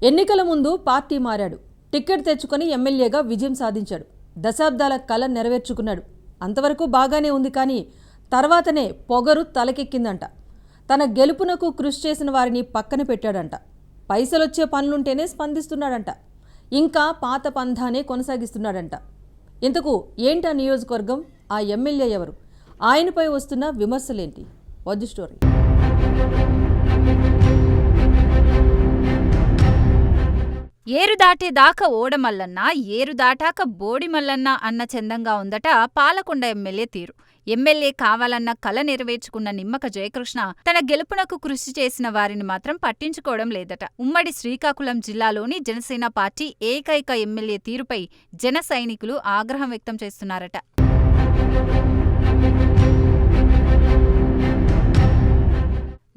ఎన్నికల ముందు పార్టీ మారాడు. టికెట్ తెచ్చుకొని ఎమ్మెల్యేగా విజయం సాధించాడు. దశాబ్దాల కల నెరవేర్చుకున్నాడు. అంతవరకు బాగానే ఉంది, కానీ తర్వాతనే పొగరు తలకెక్కిందంట. తన గెలుపునకు కృషి చేసిన వారిని పక్కన పెట్టాడంట. పైసలొచ్చే పనులుంటేనే స్పందిస్తున్నాడంట. ఇంకా పాత పంధానే కొనసాగిస్తున్నాడంట. ఇంతకు ఏంటా నియోజకవర్గం, ఆ ఎమ్మెల్యే ఎవరు, ఆయనపై వస్తున్న విమర్శలేంటి? వద్దు స్టోరీ. ఏరు దాటేదాకా ఓడమల్లన్న, ఏరు దాటాక బోడిమల్లన్న అన్న చందంగా ఉందట పాలకొండ ఎమ్మెల్యే తీరు. ఎమ్మెల్యే కావాలన్న కల నెరవేర్చుకున్న నిమ్మక జయకృష్ణ తన గెలుపునకు కృషి చేసిన వారిని మాత్రం పట్టించుకోవడం లేదట. ఉమ్మడి శ్రీకాకుళం జిల్లాలోని జనసేన పార్టీ ఏకైక ఎమ్మెల్యే తీరుపై జన సైనికులు ఆగ్రహం వ్యక్తం చేస్తున్నారట.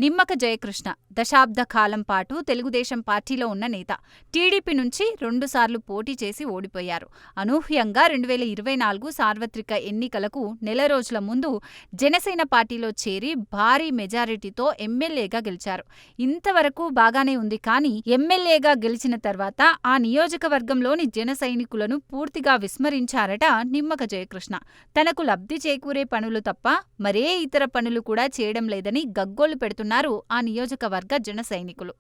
నిమ్మక జయకృష్ణ దశాబ్ద కాలం పాటు తెలుగుదేశం పార్టీలో ఉన్న నేత. టీడీపీ నుంచి 2 సార్లు పోటీ చేసి ఓడిపోయారు. అనూహ్యంగా 2024 సార్వత్రిక ఎన్నికలకు నెల రోజుల ముందు జనసేన పార్టీలో చేరి భారీ మెజారిటీతో ఎమ్మెల్యేగా గెలిచారు. ఇంతవరకు బాగానే ఉంది, కానీ ఎమ్మెల్యేగా గెలిచిన తర్వాత ఆ నియోజకవర్గంలోని జన సైనికులను పూర్తిగా విస్మరించారట నిమ్మక జయకృష్ణ. తనకు లబ్ధి చేకూరే పనులు తప్ప మరే ఇతర పనులు కూడా చేయడం లేదని గగ్గోలు పెడుతున్నారు ఆ నియోజకవర్గ జన సైనికులు.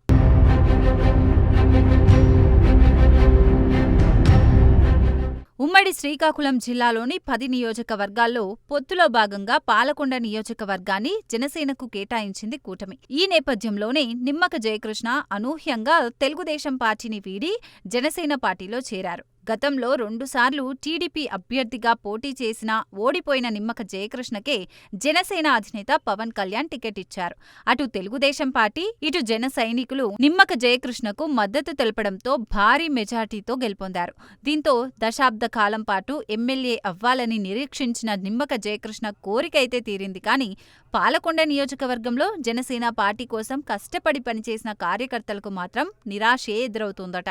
ఉమ్మడి శ్రీకాకుళం జిల్లాలోని 10 నియోజకవర్గాల్లో పొత్తులో భాగంగా పాలకొండ నియోజకవర్గాన్ని జనసేనకు కేటాయించింది కూటమి. ఈ నేపథ్యంలోనే నిమ్మక జయకృష్ణ అనూహ్యంగా తెలుగుదేశం పార్టీని వీడి జనసేన పార్టీలో చేరారు. గతంలో 2 సార్లు టీడీపీ అభ్యర్థిగా పోటీ చేసినా ఓడిపోయిన నిమ్మక జయకృష్ణకే జనసేన అధినేత పవన్ కళ్యాణ్ టికెట్ ఇచ్చారు. అటు తెలుగుదేశం పార్టీ, ఇటు జన సైనికులు నిమ్మక జయకృష్ణకు మద్దతు తెలపడంతో భారీ మెజార్టీతో గెలుపొందారు. దీంతో దశాబ్ద కాలం పాటు ఎమ్మెల్యే అవ్వాలని నిరీక్షించిన నిమ్మక జయకృష్ణ కోరికైతే తీరింది, కానీ పాలకొండ నియోజకవర్గంలో జనసేన పార్టీ కోసం కష్టపడి పనిచేసిన కార్యకర్తలకు మాత్రం నిరాశే ఎదురవుతోందట.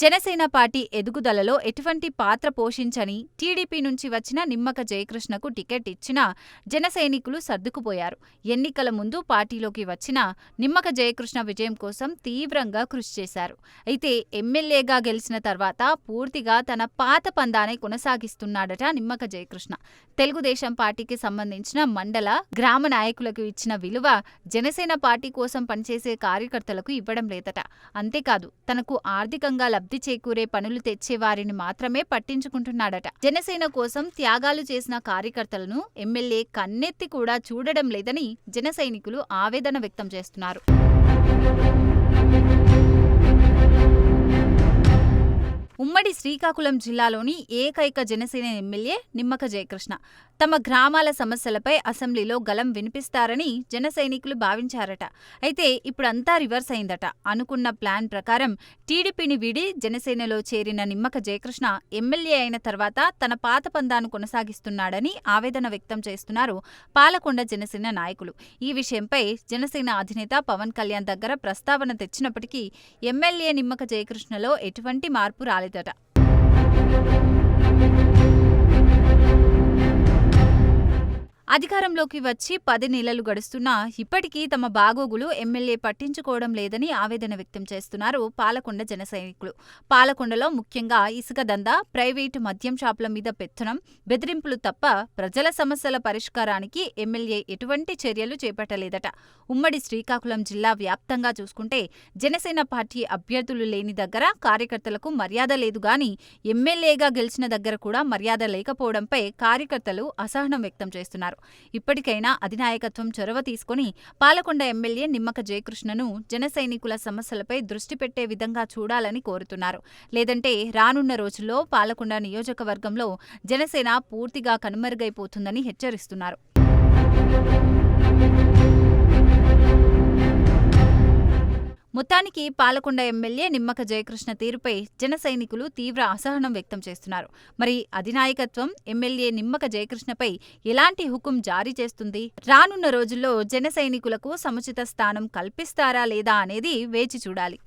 జనసేన పార్టీ ఎదుగుదలలో ఎటువంటి పాత్ర పోషించని టీడీపీ నుంచి వచ్చిన నిమ్మక జయకృష్ణకు టికెట్ ఇచ్చినా జన సైనికులు సర్దుకుపోయారు. ఎన్నికల ముందు పార్టీలోకి వచ్చిన నిమ్మక జయకృష్ణ విజయం కోసం తీవ్రంగా కృషి చేశారు. అయితే ఎమ్మెల్యేగా గెలిచిన తర్వాత పూర్తిగా తన పాత పందానే కొనసాగిస్తున్నాడట నిమ్మక జయకృష్ణ. తెలుగుదేశం పార్టీకి సంబంధించిన మండల, గ్రామ నాయకులకు ఇచ్చిన విలువ జనసేన పార్టీ కోసం పనిచేసే కార్యకర్తలకు ఇవ్వడం లేదట. అంతేకాదు, తనకు ఆర్థికంగా లబ్ధి చేకూరే పనులు తెచ్చేవారిని మాత్రమే పట్టించుకుంటున్నాడట. జనసేన కోసం త్యాగాలు చేసిన కార్యకర్తలను ఎమ్మెల్యే కన్నెత్తి కూడా చూడడం లేదని జన సైనికులు ఆవేదన వ్యక్తం చేస్తున్నారు. ఉమ్మడి శ్రీకాకుళం జిల్లాలోని ఏకైక జనసేన ఎమ్మెల్యే నిమ్మక జయకృష్ణ తమ గ్రామాల సమస్యలపై అసెంబ్లీలో గలం వినిపిస్తారని జన సైనికులు భావించారట. అయితే ఇప్పుడంతా రివర్స్ అయిందట. అనుకున్న ప్లాన్ ప్రకారం టీడీపీని వీడి జనసేనలో చేరిన నిమ్మక జయకృష్ణ ఎమ్మెల్యే అయిన తర్వాత తన పాత పందాను కొనసాగిస్తున్నాడని ఆవేదన వ్యక్తం చేస్తున్నారు పాలకొండ జనసేన నాయకులు. ఈ విషయంపై జనసేన అధినేత పవన్ కళ్యాణ్ దగ్గర ప్రస్తావన తెచ్చినప్పటికీ ఎమ్మెల్యే నిమ్మక జయకృష్ణలో ఎటువంటి మార్పు రాలేదట. అధికారంలోకి వచ్చి 10 నెలలు గడుస్తున్నా ఇప్పటికీ తమ బాగోగులు ఎమ్మెల్యే పట్టించుకోవడం లేదని ఆవేదన వ్యక్తం చేస్తున్నారు పాలకొండ జన సైనికులు. పాలకొండలో ముఖ్యంగా ఇసుక దందా, ప్రైవేటు మద్యం షాపుల మీద పెత్తనం, బెదిరింపులు తప్ప ప్రజల సమస్యల పరిష్కారానికి ఎమ్మెల్యే ఎటువంటి చర్యలు చేపట్టలేదట. ఉమ్మడి శ్రీకాకుళం జిల్లా వ్యాప్తంగా చూసుకుంటే జనసేన పార్టీ అభ్యర్థులు లేని దగ్గర కార్యకర్తలకు మర్యాద లేదు, గాని ఎమ్మెల్యేగా గెలిచిన దగ్గర కూడా మర్యాద లేకపోవడంపై కార్యకర్తలు అసహనం వ్యక్తం చేస్తున్నారు. ఇప్పటికైనా అధినాయకత్వం చొరవ తీసుకుని పాలకొండ ఎమ్మెల్యే నిమ్మక జయకృష్ణను జన సైనికుల సమస్యలపై దృష్టి పెట్టే విధంగా చూడాలని కోరుతున్నారు. లేదంటే రానున్న రోజుల్లో పాలకొండ నియోజకవర్గంలో జనసేన పూర్తిగా కనుమరుగైపోతుందని హెచ్చరిస్తున్నారు. మొత్తానికి పాలకొండ ఎమ్మెల్యే నిమ్మక జయకృష్ణ తీరుపై జన సైనికులు తీవ్ర అసహనం వ్యక్తం చేస్తున్నారు. మరి అధినాయకత్వం ఎమ్మెల్యే నిమ్మక జయకృష్ణపై ఎలాంటి హుకుం జారీ చేస్తుంది? రానున్న రోజుల్లో జన సైనికులకు సముచిత స్థానం కల్పిస్తారా లేదా అనేది వేచి చూడాలి.